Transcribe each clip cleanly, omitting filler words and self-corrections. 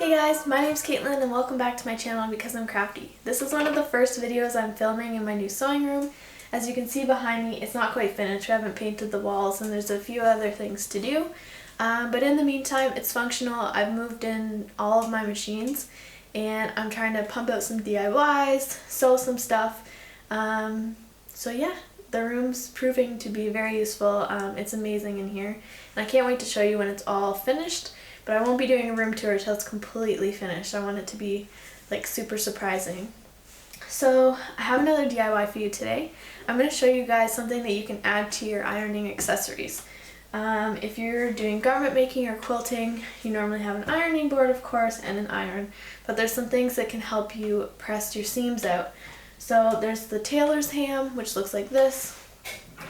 Hey guys, my name's Katelyn and welcome back to my channel Because I'm Crafty. This is one of the first videos I'm filming in my new sewing room. As you can see behind me, it's not quite finished. I haven't painted the walls and there's a few other things to do. But in the meantime, it's functional. I've moved in all of my machines and I'm trying to pump out some DIYs, sew some stuff. So yeah, the room's proving to be very useful. It's amazing in here. And I can't wait to show you when it's all finished. But I won't be doing a room tour until it's completely finished. I want it to be like super surprising. So I have another DIY for you today. I'm going to show you guys something that you can add to your ironing accessories. If you're doing garment making or quilting, you normally have an ironing board, of course, and an iron. But there's some things that can help you press your seams out. So there's the Tailor's ham, which looks like this.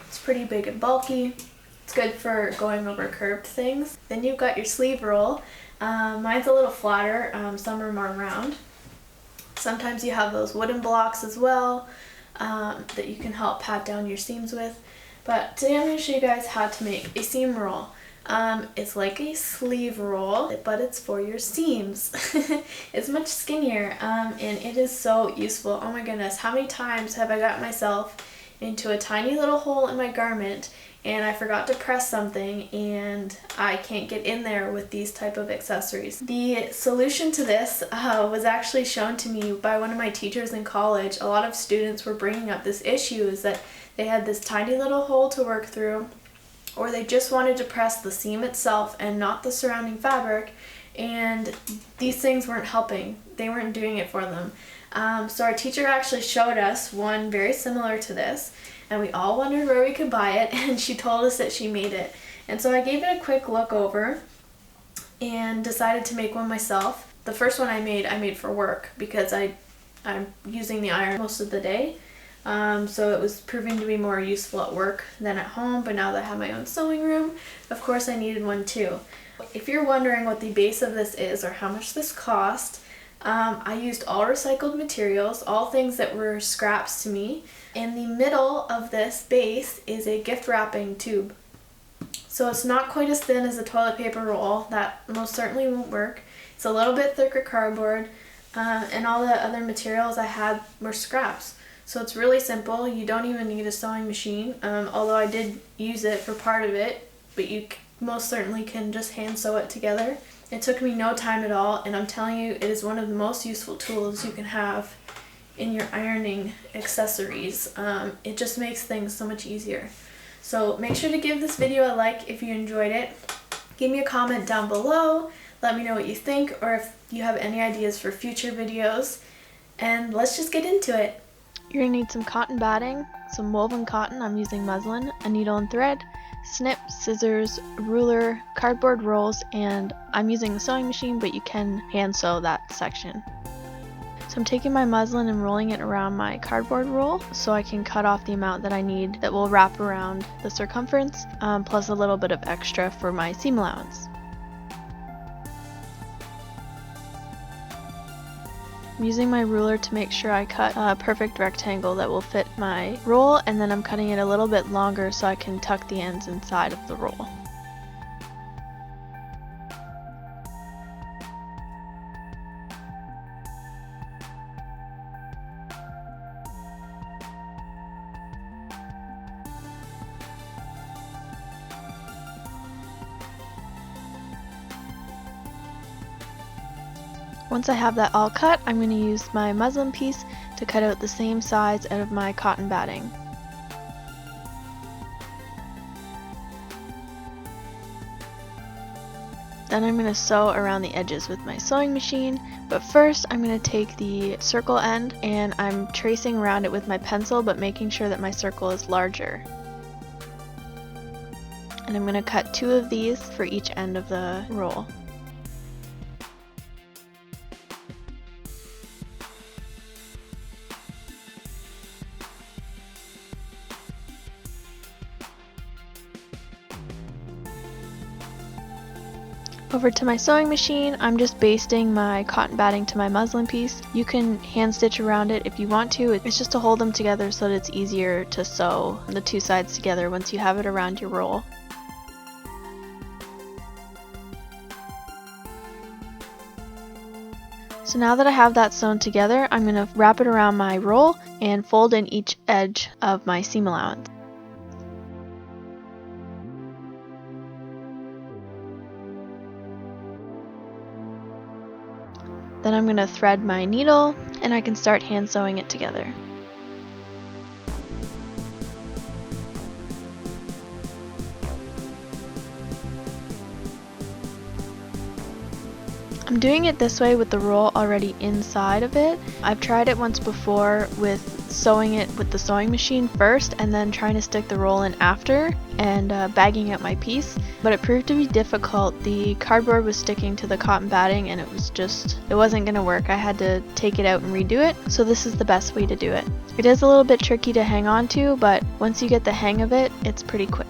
It's pretty big and bulky. It's good for going over curved things. Then you've got your sleeve roll. Mine's a little flatter, some are more round. Sometimes you have those wooden blocks as well that you can help pat down your seams with. But today I'm going to show you guys how to make a seam roll. It's like a sleeve roll, but it's for your seams. It's much skinnier and it is so useful. Oh my goodness, how many times have I got myself into a tiny little hole in my garment and I forgot to press something and I can't get in there with these type of accessories. The solution to this was actually shown to me by one of my teachers in college. A lot of students were bringing up this issue, is that they had this tiny little hole to work through, or they just wanted to press the seam itself and not the surrounding fabric, and these things weren't helping. They weren't doing it for them. So our teacher actually showed us one very similar to this, and we all wondered where we could buy it, and she told us that she made it. And so I gave it a quick look over and decided to make one myself. The first one I made for work because I'm using the iron most of the day. So it was proving to be more useful at work than at home, but now that I have my own sewing room, of course I needed one too. If you're wondering what the base of this is or how much this cost, I used all recycled materials, all things that were scraps to me. In the middle of this base is a gift wrapping tube. So it's not quite as thin as a toilet paper roll. That most certainly won't work. It's a little bit thicker cardboard, and all the other materials I had were scraps. So it's really simple. You don't even need a sewing machine, although I did use it for part of it, but you most certainly can just hand sew it together. It took me no time at all, and I'm telling you, it is one of the most useful tools you can have in your ironing accessories. It just makes things so much easier. So make sure to give this video a like if you enjoyed it. Give me a comment down below. Let me know what you think, or if you have any ideas for future videos. And let's just get into it. You're going to need some cotton batting, some woven cotton, I'm using muslin, a needle and thread, snips, scissors, ruler, cardboard rolls, and I'm using the sewing machine, but you can hand sew that section. So I'm taking my muslin and rolling it around my cardboard roll so I can cut off the amount that I need that will wrap around the circumference, plus a little bit of extra for my seam allowance. I'm using my ruler to make sure I cut a perfect rectangle that will fit my roll, and then I'm cutting it a little bit longer so I can tuck the ends inside of the roll. Once I have that all cut, I'm going to use my muslin piece to cut out the same size out of my cotton batting. Then I'm going to sew around the edges with my sewing machine, but first I'm going to take the circle end and I'm tracing around it with my pencil, but making sure that my circle is larger. And I'm going to cut 2 of these for each end of the roll. Over to my sewing machine, I'm just basting my cotton batting to my muslin piece. You can hand stitch around it if you want to. It's just to hold them together so that it's easier to sew the 2 sides together once you have it around your roll. So now that I have that sewn together, I'm going to wrap it around my roll and fold in each edge of my seam allowance. Then I'm going to thread my needle and I can start hand sewing it together. I'm doing it this way with the roll already inside of it. I've tried it once before with sewing it with the sewing machine first and then trying to stick the roll in after and bagging out my piece, but it proved to be difficult. The cardboard was sticking to the cotton batting and it wasn't gonna work. I had to take it out and redo it, so this is the best way to do it. It is a little bit tricky to hang on to, but once you get the hang of it, it's pretty quick.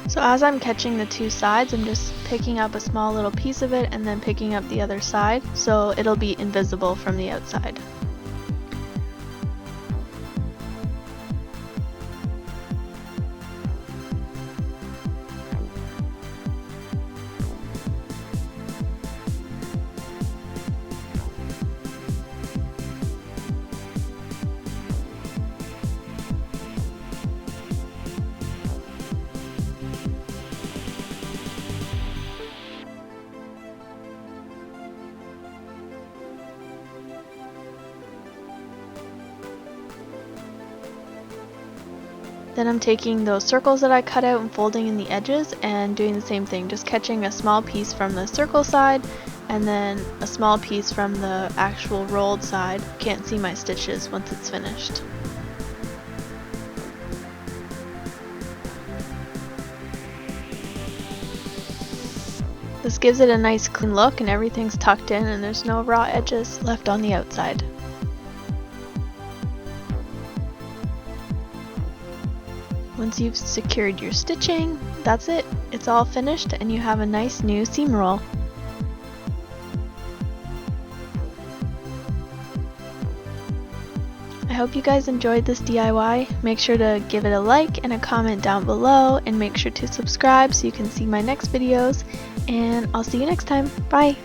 So as I'm catching the two sides, I'm just picking up a small little piece of it and then picking up the other side so it'll be invisible from the outside. Then I'm taking those circles that I cut out and folding in the edges and doing the same thing, just catching a small piece from the circle side and then a small piece from the actual rolled side. Can't see my stitches once it's finished. This gives it a nice clean look and everything's tucked in and there's no raw edges left on the outside. Once you've secured your stitching, that's it. It's all finished and you have a nice new seam roll. I hope you guys enjoyed this DIY. Make sure to give it a like and a comment down below and make sure to subscribe so you can see my next videos, and I'll see you next time. Bye!